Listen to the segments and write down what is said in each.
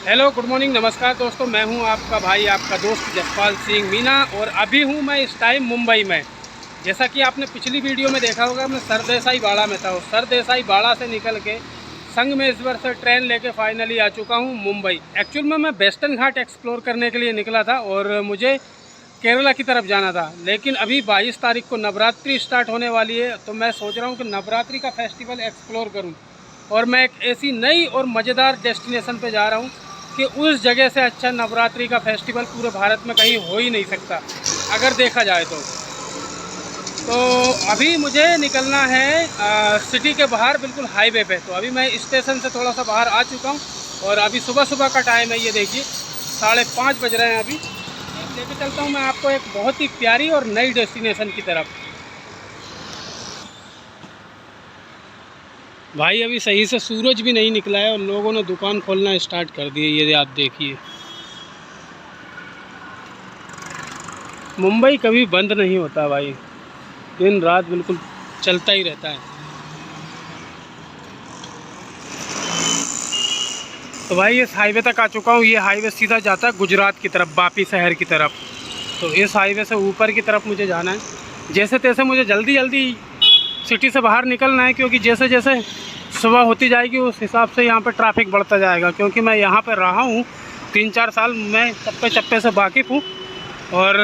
Hello, good morning, नमस्कार दोस्तों। मैं हूं आपका भाई, आपका दोस्त जसपाल सिंह मीना और अभी हूं मैं इस टाइम मुंबई में। जैसा कि आपने पिछली वीडियो में देखा होगा, मैं सरदेसाई बाड़ा में था और सरदेसाई बाड़ा से निकल के संगमेश्वर से ट्रेन लेके फाइनली आ चुका हूं मुंबई। एक्चुअल में मैं वेस्टर्न घाट एक्सप्लोर करने के लिए निकला था और मुझे केरला की तरफ जाना था, लेकिन अभी 22 तारीख को नवरात्रि स्टार्ट होने वाली है, तो मैं सोच रहा हूँ कि नवरात्रि का फेस्टिवल एक्सप्लोर करूँ। और मैं एक ऐसी नई और मज़ेदार डेस्टिनेशन पे जा रहा हूँ कि उस जगह से अच्छा नवरात्रि का फेस्टिवल पूरे भारत में कहीं हो ही नहीं सकता अगर देखा जाए तो अभी मुझे निकलना है सिटी के बाहर, बिल्कुल हाईवे पे। तो अभी मैं स्टेशन से थोड़ा सा बाहर आ चुका हूँ और अभी सुबह सुबह का टाइम है, ये देखिए 5:30 बज रहे हैं। अभी लेके चलता हूँ मैं आपको एक बहुत ही प्यारी और नई डेस्टिनेशन की तरफ। भाई अभी सही से सूरज भी नहीं निकला है और लोगों ने दुकान खोलना स्टार्ट कर दी है, ये आप देखिए। मुंबई कभी बंद नहीं होता भाई, दिन रात बिल्कुल चलता ही रहता है। तो भाई इस हाईवे तक आ चुका हूँ। ये हाईवे सीधा जाता है गुजरात की तरफ, वापी शहर की तरफ। तो इस हाईवे से ऊपर की तरफ मुझे जाना है। जैसे तैसे मुझे जल्दी जल्दी सिटी से बाहर निकलना है, क्योंकि जैसे जैसे सुबह होती जाएगी उस हिसाब से यहाँ पे ट्रैफिक बढ़ता जाएगा। क्योंकि मैं यहाँ पे रहा हूँ 3-4 साल, मैं चप्पे चप्पे से वाकिफ़ हूँ और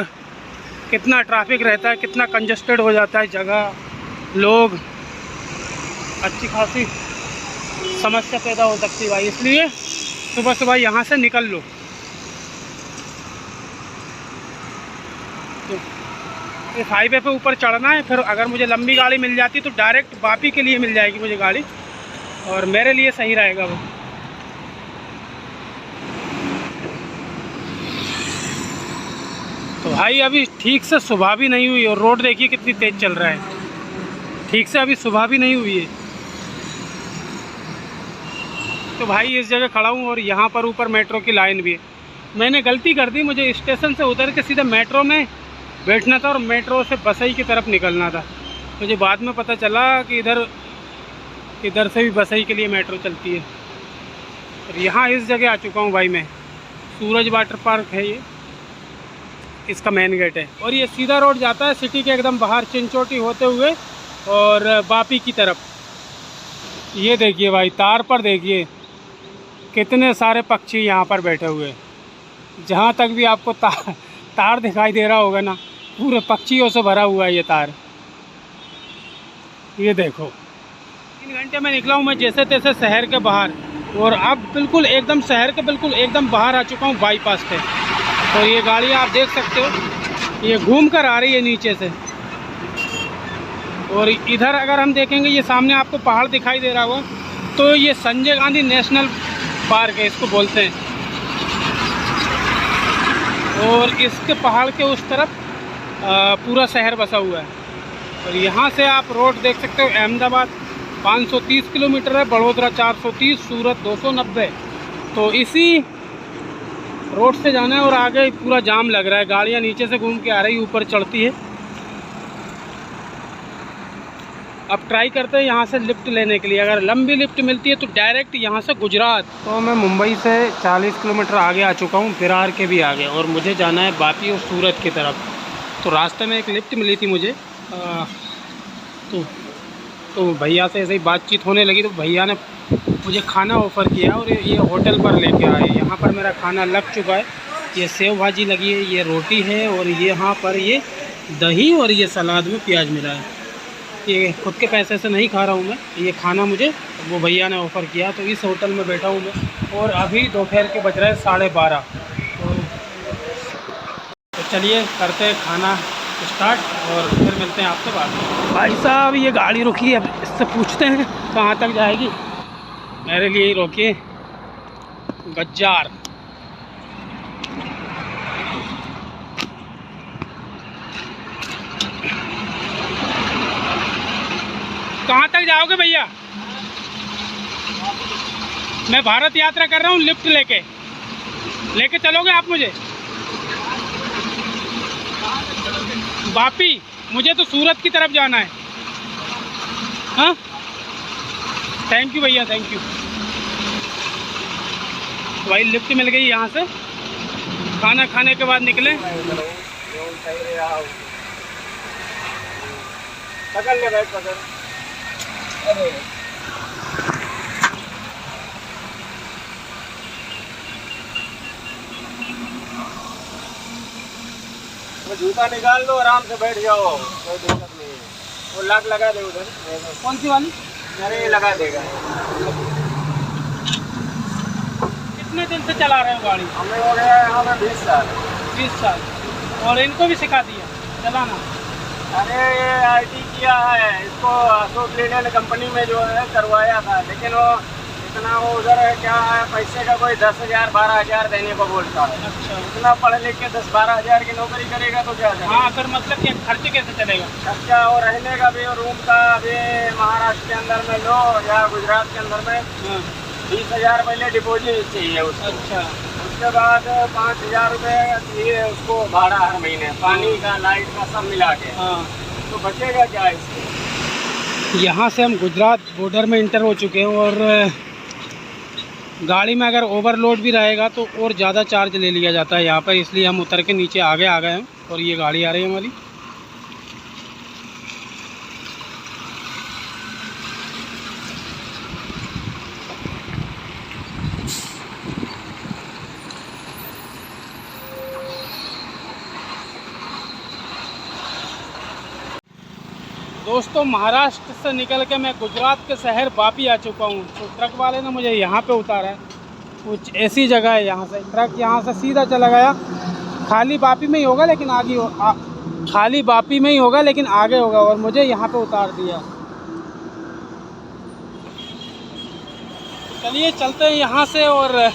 कितना ट्रैफिक रहता है, कितना कंजस्टेड हो जाता है जगह, लोग, अच्छी खासी समस्या पैदा हो सकती है भाई। इसलिए सुबह सुबह यहाँ से निकल लो। तो इस हाईवे पे ऊपर चढ़ना है, फिर अगर मुझे लंबी गाड़ी मिल जाती तो डायरेक्ट वापी के लिए मिल जाएगी मुझे गाड़ी, और मेरे लिए सही रहेगा वो। तो भाई अभी ठीक से सुबह भी नहीं हुई और रोड देखिए कितनी तेज़ चल रहा है। ठीक से अभी सुबह भी नहीं हुई है। तो भाई इस जगह खड़ा हूँ और यहाँ पर ऊपर मेट्रो की लाइन भी है। मैंने गलती कर दी, मुझे स्टेशन से उतर के सीधे मेट्रो में बैठना था और मेट्रो से बसई की तरफ निकलना था। मुझे बाद में पता चला कि इधर से भी बसई के लिए मेट्रो चलती है। और यहाँ इस जगह आ चुका हूँ भाई मैं। सूरज वाटर पार्क है ये, इसका मेन गेट है और ये सीधा रोड जाता है सिटी के एकदम बाहर चिंचोटी होते हुए और वापी की तरफ। ये देखिए भाई, तार पर देखिए कितने सारे पक्षी यहाँ पर बैठे हुए हैं। जहाँ तक भी आपको तार दिखाई दे रहा होगा ना, पूरे पक्षियों से भरा हुआ है ये तार। ये देखो 3 घंटे में निकला हूँ मैं जैसे तैसे शहर के बाहर, और अब बिल्कुल एकदम शहर के बिल्कुल एकदम बाहर आ चुका हूँ बाईपास पे। और ये गाड़ी आप देख सकते हो, ये घूम कर आ रही है नीचे से। और इधर अगर हम देखेंगे, ये सामने आपको पहाड़ दिखाई दे रहा होगा, तो ये संजय गांधी नेशनल पार्क है, इसको बोलते हैं। और इसके पहाड़ के उस तरफ पूरा शहर बसा हुआ है। और यहाँ से आप रोड देख सकते हो। अहमदाबाद 530 किलोमीटर है, बड़ोदरा 430, सूरत 290। तो इसी रोड से जाना है और आगे पूरा जाम लग रहा है, गाड़ियाँ नीचे से घूम के आ रही, ऊपर चढ़ती है। अब ट्राई करते हैं यहाँ से लिफ्ट लेने के लिए। अगर लंबी लिफ्ट मिलती है तो डायरेक्ट यहाँ से गुजरात। तो मैं मुंबई से 40 किलोमीटर आगे आ चुका हूँ, विरार के भी आगे, और मुझे जाना है वापी और सूरत की तरफ। तो रास्ते में एक लिफ्ट मिली थी मुझे, तो भैया से ऐसे ही बातचीत होने लगी, तो भैया ने मुझे खाना ऑफ़र किया और ये होटल पर लेके आए। यहाँ पर मेरा खाना लग चुका है। ये सेव भाजी लगी है, ये रोटी है, और ये यहाँ पर ये दही और ये सलाद में प्याज मिला है। ये खुद के पैसे से नहीं खा रहा हूँ मैं, ये खाना मुझे वो भैया ने ऑफ़र किया। तो इस होटल में बैठा हूँ मैं, और अभी दोपहर के बज रहे हैं 12:30। तो चलिए करते हैं खाना स्टार्ट और फिर मिलते हैं आपसे बाद में। भाई साहब ये गाड़ी रुकी है, अब इससे पूछते हैं कहाँ तक जाएगी। मेरे लिए ही रोकिए, गज्जार। कहाँ तक जाओगे भैया? मैं भारत यात्रा कर रहा हूँ, लिफ्ट लेके चलोगे आप मुझे? वापी, मुझे तो सूरत की तरफ जाना है। हाँ, थैंक यू भैया, थैंक यू। भाई लिफ्ट मिल गई यहाँ से, खाना खाने के बाद निकले। पकड़ ले भाई, पकड़। अरे वो जूता निकाल लो, आराम से बैठ जाओ, कोई दिक्कत नहीं है। वो लाख लगा दे उधर। कौन सी वाली? अरे लगा देगा। कितने दिन से चला रहे हो गाड़ी? हमें हो गया यहाँ पे 20 साल। 20 साल। और इनको भी सिखा दिया चलाना? अरे ये IT किया है, इसको अशोक लीलैंड कंपनी में जो है करवाया था, लेकिन वो इतना वो उधर है क्या है, पैसे का कोई 10,000 12,000 देने को बोलता है। अच्छा। इतना पढ़ लिख के 10-12 हज़ार की नौकरी करेगा तो क्या करेगा? हाँ, फिर मतलब कि खर्च कैसे चलेगा? खर्चा और रहने का भी और रूम का भी महाराष्ट्र के अंदर में लो या गुजरात के अंदर में 20,000 पहले डिपॉजिट चाहिए उसको। अच्छा। उसके बाद 5,000 रुपये चाहिए उसको भाड़ा हर महीने, पानी का लाइट का सब मिला के। हाँ, तो बचेगा क्या इससे? यहाँ से हम गुजरात बॉर्डर में इंटर हो चुके हैं और गाड़ी में अगर ओवरलोड भी रहेगा तो और ज़्यादा चार्ज ले लिया जाता है यहाँ पर, इसलिए हम उतर के नीचे आगे आ गए हैं और ये गाड़ी आ रही है हमारी। दोस्तों, महाराष्ट्र से निकल के मैं गुजरात के शहर वापी आ चुका हूँ। तो ट्रक वाले ने मुझे यहाँ पे उतारा है। कुछ ऐसी जगह है, यहाँ से ट्रक यहाँ से सीधा चला गया। खाली वापी में ही होगा लेकिन आगे खाली वापी में ही होगा लेकिन आगे होगा, और मुझे यहाँ पे उतार दिया। चलिए चलते हैं यहाँ से, और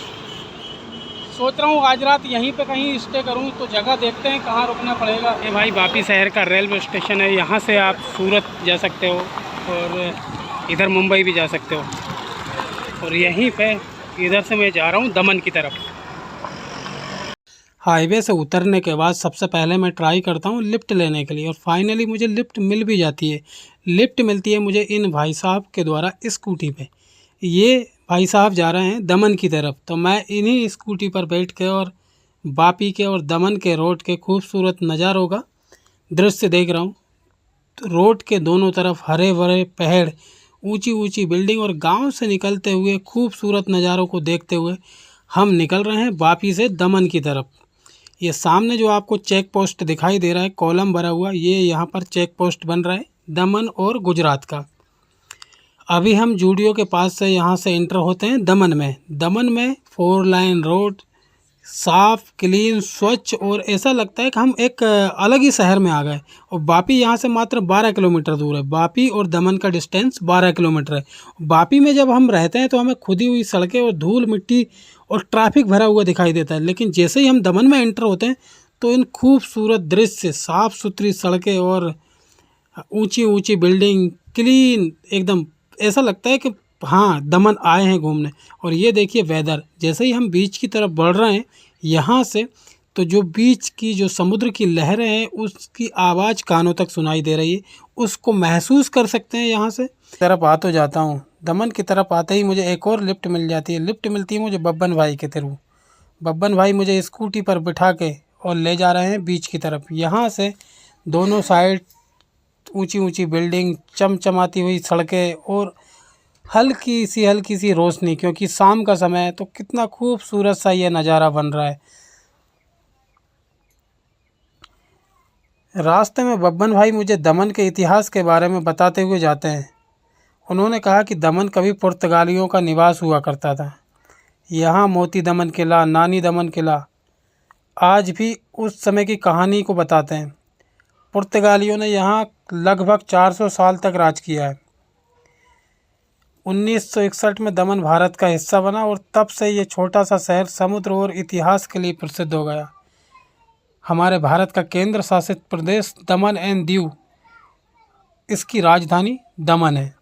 सोच रहा हूँ आज रात यहीं पे कहीं स्टे करूँ, तो जगह देखते हैं कहाँ रुकना पड़ेगा। ये भाई वापी शहर का रेलवे स्टेशन है, यहाँ से आप सूरत जा सकते हो और इधर मुंबई भी जा सकते हो। और यहीं पे इधर से मैं जा रहा हूँ दमन की तरफ। हाईवे से उतरने के बाद सबसे पहले मैं ट्राई करता हूँ लिफ्ट लेने के लिए, और फाइनली मुझे लिफ्ट मिल भी जाती है। लिफ्ट मिलती है मुझे इन भाई साहब के द्वारा स्कूटी पे। ये भाई साहब जा रहे हैं दमन की तरफ, तो मैं इन्हीं स्कूटी पर बैठ के और वापी के और दमन के रोड के खूबसूरत नज़ारों का दृश्य देख रहा हूँ। तो रोड के दोनों तरफ हरे भरे पेड़, ऊंची ऊंची बिल्डिंग और गांव से निकलते हुए खूबसूरत नज़ारों को देखते हुए हम निकल रहे हैं वापी से दमन की तरफ। ये सामने जो आपको चेक पोस्ट दिखाई दे रहा है, कॉलम भरा हुआ, ये यहाँ पर चेक पोस्ट बन रहा है दमन और गुजरात का। अभी हम जूडियो के पास से यहाँ से एंटर होते हैं दमन में। दमन में 4 लाइन रोड, साफ, क्लीन, स्वच्छ, और ऐसा लगता है कि हम एक अलग ही शहर में आ गए। और वापी यहाँ से मात्र 12 किलोमीटर दूर है। वापी और दमन का डिस्टेंस 12 किलोमीटर है। वापी में जब हम रहते हैं तो हमें खुदी हुई सड़कें और धूल मिट्टी और ट्रैफिक भरा हुआ दिखाई देता है, लेकिन जैसे ही हम दमन में एंटर होते हैं तो इन खूबसूरत दृश्य, साफ़ सुथरी सड़कें और ऊंची ऊंची बिल्डिंग, क्लीन एकदम, ऐसा लगता है कि हाँ दमन आए हैं घूमने। और ये देखिए वेदर, जैसे ही हम बीच की तरफ बढ़ रहे हैं यहाँ से, तो जो बीच की जो समुद्र की लहरें हैं उसकी आवाज़ कानों तक सुनाई दे रही है, उसको महसूस कर सकते हैं। यहाँ से तरफ आ तो जाता हूँ, दमन की तरफ आते ही मुझे एक और लिफ्ट मिल जाती है। लिफ्ट मिलती है मुझे बब्बन भाई के थ्रू। बब्बन भाई मुझे स्कूटी पर बिठा के और ले जा रहे हैं बीच की तरफ। यहाँ से दोनों साइड ऊंची ऊंची बिल्डिंग, चमचमाती हुई सड़कें और हल्की सी रोशनी, क्योंकि शाम का समय है तो कितना खूबसूरत सा ये नज़ारा बन रहा है। रास्ते में बब्बन भाई मुझे दमन के इतिहास के बारे में बताते हुए जाते हैं। उन्होंने कहा कि दमन कभी पुर्तगालियों का निवास हुआ करता था। यहाँ मोती दमन किला, नानी दमन किला आज भी उस समय की कहानी को बताते हैं। पुर्तगालियों ने यहाँ लगभग 400 साल तक राज किया है। 1961 में दमन भारत का हिस्सा बना और तब से ये छोटा सा शहर समुद्र और इतिहास के लिए प्रसिद्ध हो गया। हमारे भारत का केंद्र शासित प्रदेश दमन एंड दीव, इसकी राजधानी दमन है।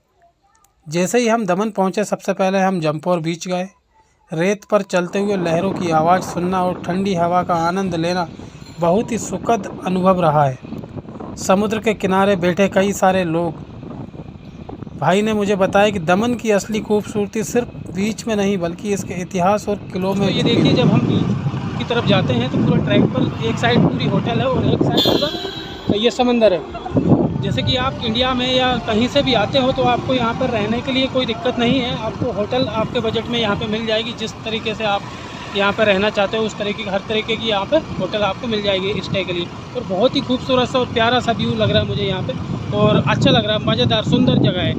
जैसे ही हम दमन पहुँचे सबसे पहले हम जम्पोर बीच गए। रेत पर चलते हुए लहरों की आवाज़ सुनना और ठंडी हवा का आनंद लेना बहुत ही सुखद अनुभव रहा है। समुद्र के किनारे बैठे कई सारे लोग। भाई ने मुझे बताया कि दमन की असली खूबसूरती सिर्फ बीच में नहीं बल्कि इसके इतिहास और किलों में। तो ये देखिए, जब हम बीच की तरफ जाते हैं तो पूरा ट्रैक पर एक साइड पूरी होटल है और एक साइड पूरा ये समंदर है। जैसे कि आप इंडिया में या कहीं से भी आते हो तो आपको यहाँ पर रहने के लिए कोई दिक्कत नहीं है। आपको होटल आपके बजट में यहाँ पे मिल जाएगी। जिस तरीके से आप यहाँ पर रहना चाहते हो उस तरीके की, हर तरीके की यहाँ पे होटल आपको मिल जाएगी स्टे के लिए। और बहुत ही खूबसूरत सा और प्यारा सा व्यू लग रहा है मुझे यहाँ पे, और अच्छा लग रहा है, मज़ेदार सुंदर जगह है।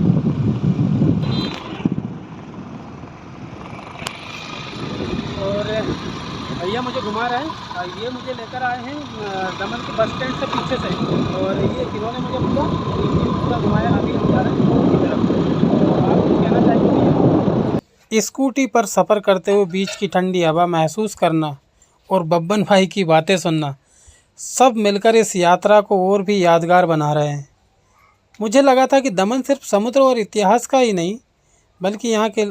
और भैया मुझे घुमा रहे हैं, ये मुझे लेकर आए हैं दमन के बस स्टैंड से पीछे से, और ये इन्होंने मुझे पूरा घुमाया। अभी हम जा रहे हैं रोड की तरफ। तो आप कुछ कहना चाहेंगे? स्कूटी पर सफ़र करते हुए बीच की ठंडी हवा महसूस करना और बब्बन भाई की बातें सुनना, सब मिलकर इस यात्रा को और भी यादगार बना रहे हैं। मुझे लगा था कि दमन सिर्फ समुद्र और इतिहास का ही नहीं बल्कि यहाँ के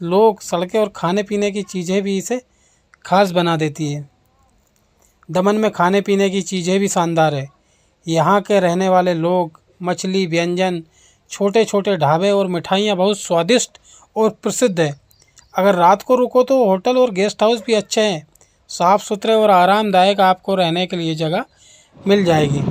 लोग, सड़कें और खाने पीने की चीज़ें भी इसे खास बना देती है। दमन में खाने पीने की चीज़ें भी शानदार है। यहाँ के रहने वाले लोग मछली, व्यंजन, छोटे छोटे ढाबे और मिठाइयाँ बहुत स्वादिष्ट और प्रसिद्ध है। अगर रात को रुको तो होटल और गेस्ट हाउस भी अच्छे हैं, साफ़ सुथरे और आरामदायक आपको रहने के लिए जगह मिल जाएगी।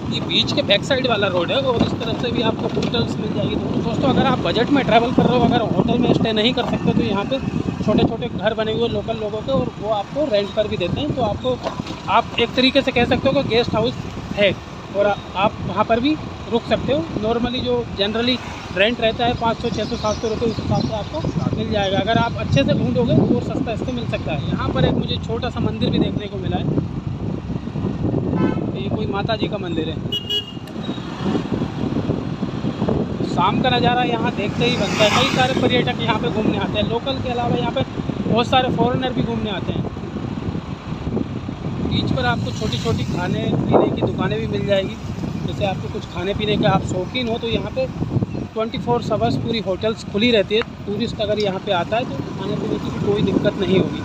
ये बीच के बैक साइड वाला रोड है और इस तरफ से भी आपको होटल्स मिल जाएगी। तो दोस्तों, अगर आप बजट में ट्रैवल कर रहे हो, अगर होटल में स्टे नहीं कर सकते तो यहाँ पे छोटे छोटे घर बने हुए लोकल लोगों के, और वो आपको रेंट पर भी देते हैं। तो आप एक तरीके से कह सकते हो कि गेस्ट हाउस है, और आप वहाँ पर भी रुक सकते हो। नॉर्मली जो जनरली रेंट रहता है 500, 600, 700 रुपये, उस हिसाब से आपको मिल जाएगा। अगर आप अच्छे से ढूंढोगे तो और सस्ता इससे मिल सकता है। यहाँ पर एक मुझे छोटा सा मंदिर भी देखने को मिला है। ये कोई माता जी का मंदिर है। शाम का नज़ारा यहाँ देखते ही बनता है। कई सारे पर्यटक यहाँ पे घूमने आते हैं। लोकल के अलावा यहाँ पे बहुत सारे फॉरेनर भी घूमने आते हैं। बीच पर आपको छोटी छोटी खाने पीने की दुकानें भी मिल जाएगी। जैसे आपको कुछ खाने पीने के आप शौकीन हो तो यहाँ पे 24 आवर्स पूरी होटल्स खुली रहती है। टूरिस्ट अगर यहाँ पे आता है तो खाने पीने की भी कोई दिक्कत नहीं होगी।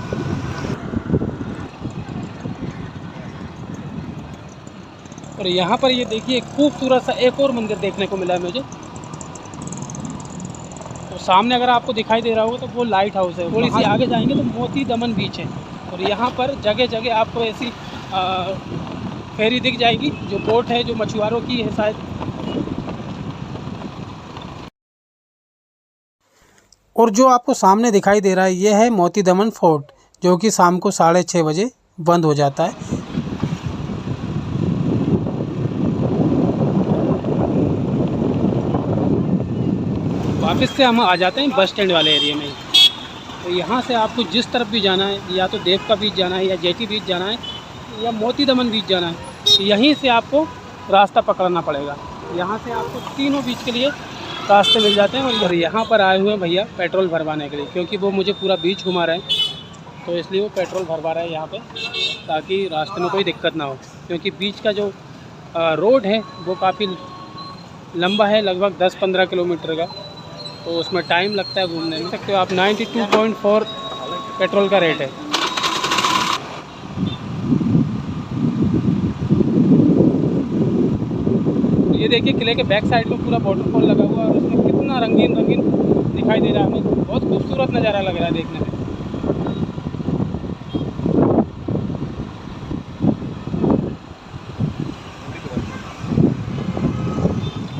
और यहाँ पर ये देखिए, खूबसूरत सा एक और मंदिर देखने को मिला है मुझे। तो सामने अगर आपको दिखाई दे रहा होगा तो वो लाइट हाउस है। थोड़ी सी आगे जाएंगे तो मोती दमन बीच है, और यहाँ पर जगह जगह आपको ऐसी फेरी दिख जाएगी, जो बोट है, जो मछुआरों की है शायद। और जो आपको सामने दिखाई दे रहा है ये है मोती दमन फोर्ट, जो कि शाम को 6:30 बजे बंद हो जाता है। वापस से हम आ जाते हैं बस स्टैंड वाले एरिया में। तो यहाँ से आपको जिस तरफ भी जाना है, या तो देव का बीच जाना है, या जेटी बीच जाना है, या मोती दमन बीच जाना है, तो यहीं से आपको रास्ता पकड़ना पड़ेगा। यहाँ से आपको तीनों बीच के लिए रास्ते मिल जाते हैं। और यहाँ पर आए हुए हैं भैया पेट्रोल भरवाने के लिए, क्योंकि वो मुझे पूरा बीच घुमा रहे हैं। तो इसलिए वो पेट्रोल भरवा रहे हैं यहाँ पे, ताकि रास्ते में कोई दिक्कत ना हो। क्योंकि बीच का जो रोड है वो काफ़ी लंबा है, लगभग 10-15 किलोमीटर का, तो उसमें टाइम लगता है घूमने में। सकते हो आप 92.4 पेट्रोल का रेट है। ये देखिए, किले के बैक साइड में पूरा वाटरफॉल लगा हुआ है, और उसमें कितना रंगीन रंगीन दिखाई दे रहा है हमें। बहुत खूबसूरत नज़ारा लग रहा है देखने में।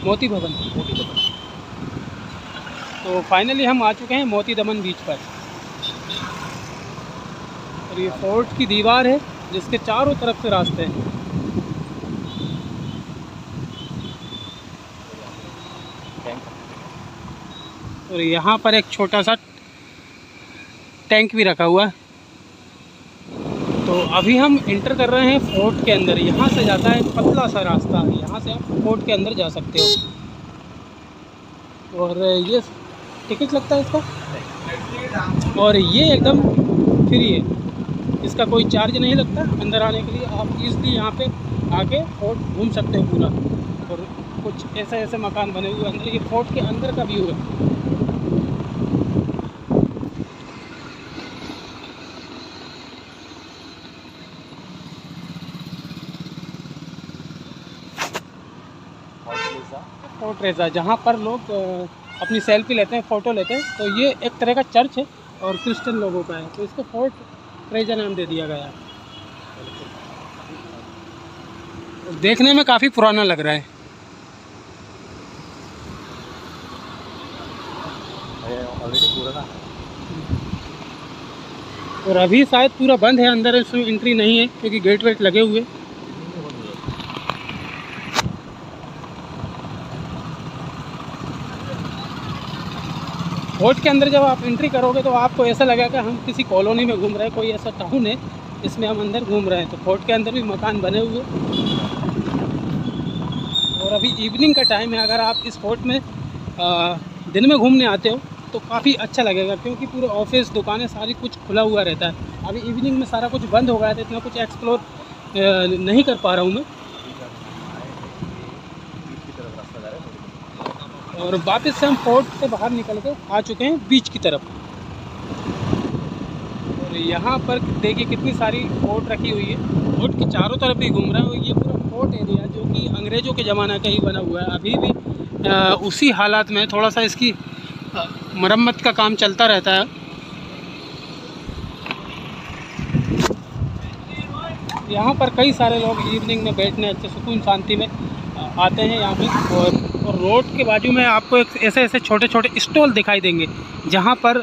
मोती भवन। तो फाइनली हम आ चुके हैं मोती दमन बीच पर, और ये फोर्ट की दीवार है जिसके चारों तरफ से रास्ते हैं। और यहाँ पर एक छोटा सा टैंक भी रखा हुआ है। तो अभी हम इंटर कर रहे हैं फोर्ट के अंदर। यहाँ से जाता है पतला सा रास्ता, यहाँ से आप फोर्ट के अंदर जा सकते हो। और ये टिकट लगता है इसका, और ये एकदम फ्री है, इसका कोई चार्ज नहीं लगता अंदर आने के लिए। आप ईज़िली यहाँ पे आके फोर्ट घूम सकते हो पूरा। और कुछ ऐसे ऐसे मकान बने हुए अंदर, ये फोर्ट के अंदर का व्यू है। फोर्ट रेजा, जहाँ पर लोग अपनी सेल्फी लेते हैं, फ़ोटो लेते हैं। तो ये एक तरह का चर्च है और क्रिश्चियन लोगों का है, तो इसको फोर्ट ट्रेजर नाम दे दिया गया है। देखने में काफ़ी पुराना लग रहा है। और अभी शायद पूरा बंद है, अंदर इसमें एंट्री नहीं है क्योंकि गेट वेट लगे हुए। फोर्ट के अंदर जब आप एंट्री करोगे तो आपको ऐसा लगेगा कि हम किसी कॉलोनी में घूम रहे हैं, कोई ऐसा टाउन है इसमें हम अंदर घूम रहे हैं। तो फोर्ट के अंदर भी मकान बने हुए और अभी इवनिंग का टाइम है। अगर आप इस फोर्ट में दिन में घूमने आते हो तो काफ़ी अच्छा लगेगा क्योंकि पूरे ऑफिस दुकानें सारी कुछ खुला हुआ रहता है। अभी इवनिंग में सारा कुछ बंद हो गया था, इतना कुछ एक्सप्लोर नहीं कर पा रहा हूँ मैं। और वापस से हम फोर्ट से बाहर निकल के आ चुके हैं बीच की तरफ। और यहाँ पर देखिए कितनी सारी बोट रखी हुई है, बोट के चारों तरफ भी घूम रहा है। और ये पूरा फोर्ट एरिया जो कि अंग्रेज़ों के ज़माना का ही बना हुआ है, अभी भी उसी हालात में, थोड़ा सा इसकी मरम्मत का काम चलता रहता है। यहाँ पर कई सारे लोग इवनिंग में बैठने अच्छे सुकून शांति में आते हैं यहाँ पे। और रोड के बाजू में आपको एक ऐसे छोटे छोटे स्टॉल दिखाई देंगे जहाँ पर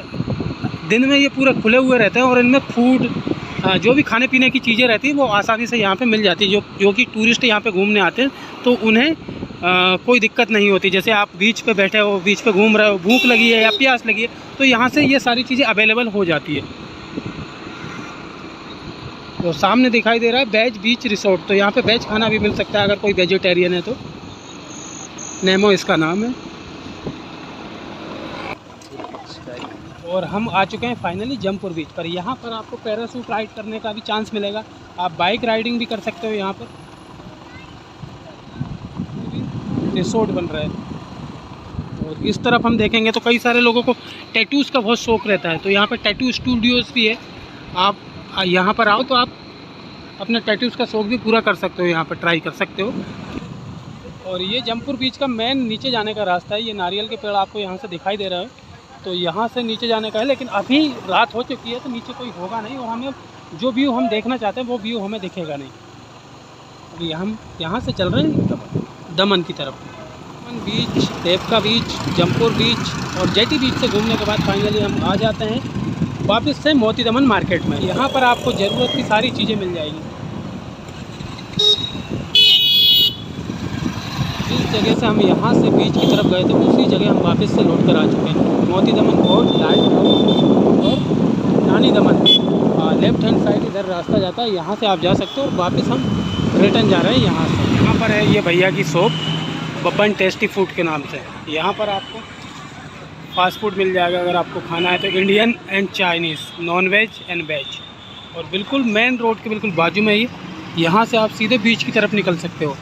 दिन में ये पूरे खुले हुए रहते हैं और इनमें फूड जो भी खाने पीने की चीज़ें रहती हैं वो आसानी से यहाँ पे मिल जाती है। जो कि टूरिस्ट यहाँ पे घूमने आते हैं तो उन्हें कोई दिक्कत नहीं होती। जैसे आप बीच पे बैठे हो, बीच पे घूम रहे हो, भूख लगी है या प्यास लगी है तो यहाँ से ये सारी चीज़ें अवेलेबल हो जाती है। तो सामने दिखाई दे रहा है वेज बीच रिसोर्ट, तो यहाँ पे वेज खाना भी मिल सकता है अगर कोई वेजिटेरियन है तो। नेमो इसका नाम है। और हम आ चुके हैं फाइनली जमपुर बीच पर। यहाँ पर आपको पैराशूट राइड करने का भी चांस मिलेगा, आप बाइक राइडिंग भी कर सकते हो। यहाँ पर रिसोर्ट बन रहा है। और इस तरफ हम देखेंगे तो कई सारे लोगों को टैटूज़ का बहुत शौक़ रहता है, तो यहाँ पर टैटू स्टूडियोज़ भी है। आप यहाँ पर आओ तो आप अपने टैटूज़ का शौक़ भी पूरा कर सकते हो, यहाँ पर ट्राई कर सकते हो। और ये जमपुर बीच का मेन नीचे जाने का रास्ता है। ये नारियल के पेड़ आपको यहाँ से दिखाई दे रहा है, तो यहाँ से नीचे जाने का है। लेकिन अभी रात हो चुकी है तो नीचे कोई होगा नहीं और हमें जो व्यू हम देखना चाहते हैं वो व्यू हमें दिखेगा नहीं। अभी हम यहाँ से चल रहे हैं दमन की तरफ। दमन बीच, देवका बीच, जमपुर बीच और जेटी बीच से घूमने के बाद फाइनली हम आ जाते हैं वापस से मोती दमन मार्केट में। यहाँ पर आपको ज़रूरत की सारी चीज़ें मिल जाएगी। जिस जगह से हम यहाँ से बीच की तरफ गए थे उसी जगह हम वापस से लौट कर आ चुके हैं। मोती दमन फोर्ट, लाइट हाउस और रानी दमन। लेफ्ट हैंड साइड इधर रास्ता जाता है, यहाँ से आप जा सकते हो। और वापस हम रिटर्न जा रहे हैं यहाँ से। यहाँ पर है ये भैया की शॉप बब्बन टेस्टी फूड के नाम से। यहाँ पर आपको फास्ट फूड मिल जाएगा। अगर आपको खाना है तो Indian and Chinese, non veg and veg. और बिल्कुल मेन रोड के बिल्कुल बाजू में ही, यहाँ से आप सीधे बीच की तरफ निकल सकते हो।